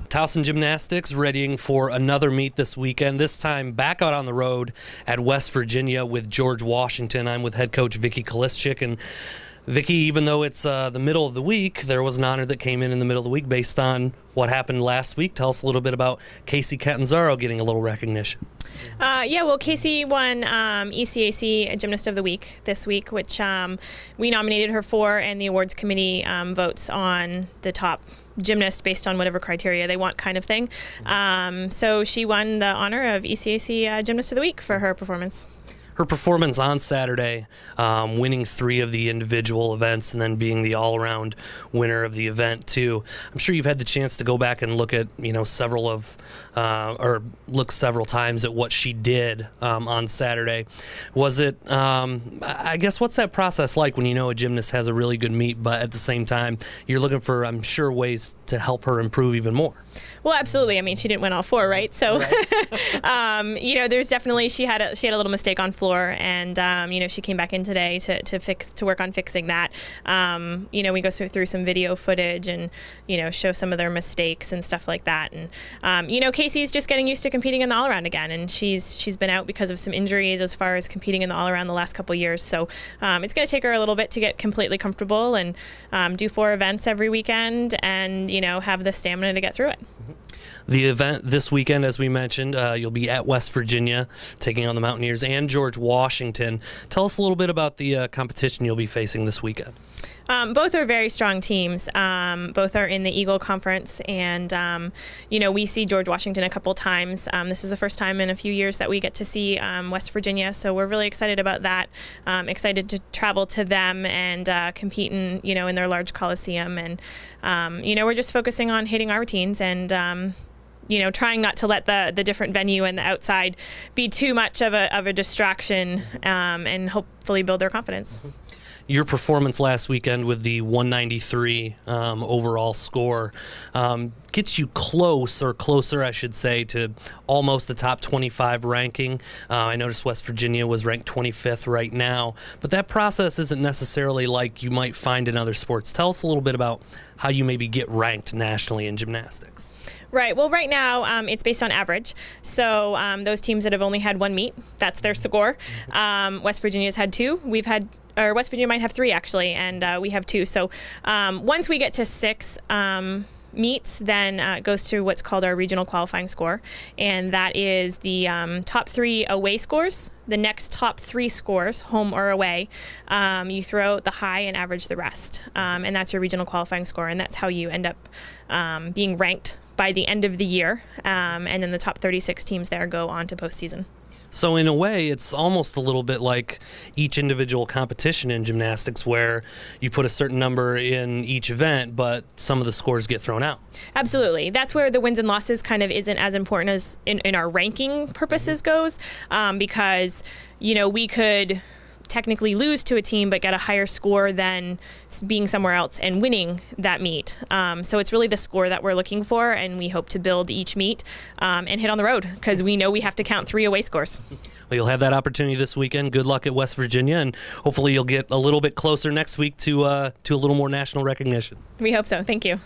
Towson Gymnastics readying for another meet this weekend, this time back out on the road at West Virginia with George Washington. I'm with head coach Vicki Chliszczyk. And Vicki, even though it's the middle of the week, there was an honor that came in the middle of the week based on what happened last week. Tell us a little bit about Casey Catanzaro getting a little recognition. Casey won ECAC Gymnast of the Week this week, which we nominated her for, and the awards committee votes on the top gymnast based on whatever criteria they want, kind of thing. So she won the honor of ECAC Gymnast of the Week for her performance. Her performance on Saturday, winning 3 of the individual events and then being the all-around winner of the event too. I'm sure you've had the chance to go back and look at several times at what she did on Saturday. Was it? I guess what's that process like when you know a gymnast has a really good meet, but at the same time you're looking for, I'm sure, ways to help her improve even more. Well, absolutely. I mean, she didn't win all 4, right? So, right. There's definitely she had a little mistake on floor, and she came back in today to work on fixing that. We go through some video footage and show some of their mistakes and stuff like that. And Casey's just getting used to competing in the all around again, and she's been out because of some injuries as far as competing in the all around the last couple years. So it's going to take her a little bit to get completely comfortable and do 4 events every weekend, and have the stamina to get through it. The event this weekend, as we mentioned, you'll be at West Virginia taking on the Mountaineers and George Washington. Tell us a little bit about the competition you'll be facing this weekend. Both are very strong teams. Both are in the Eagle Conference, and we see George Washington a couple times. This is the first time in a few years that we get to see West Virginia, so we're really excited about that. Excited to travel to them and compete in their large coliseum, and we're just focusing on hitting our routines and trying not to let the different venue and the outside be too much of a distraction, and hopefully build their confidence. Your performance last weekend with the 193 overall score gets you closer, I should say, to almost the top 25 ranking. I noticed West Virginia was ranked 25th right now, but that process isn't necessarily like you might find in other sports. Tell us a little bit about how you maybe get ranked nationally in gymnastics. Right. Well, right now it's based on average. So those teams that have only had 1 meet, that's their score. West Virginia's had 2. West Virginia might have 3 actually, and we have 2. So once we get to 6 meets, then it goes to what's called our regional qualifying score, and that is the top 3 away scores. The next top 3 scores, home or away, you throw out the high and average the rest, and that's your regional qualifying score, and that's how you end up being ranked by the end of the year, and then the top 36 teams there go on to postseason. So in a way, it's almost a little bit like each individual competition in gymnastics where you put a certain number in each event, but some of the scores get thrown out. Absolutely. That's where the wins and losses kind of isn't as important as in our ranking purposes goes, because, we could technically lose to a team but get a higher score than being somewhere else and winning that meet. So it's really the score that we're looking for, and we hope to build each meet and hit on the road, because we know we have to count 3 away scores. Well, you'll have that opportunity this weekend. Good luck at West Virginia, and hopefully you'll get a little bit closer next week to a little more national recognition. We hope so. Thank you.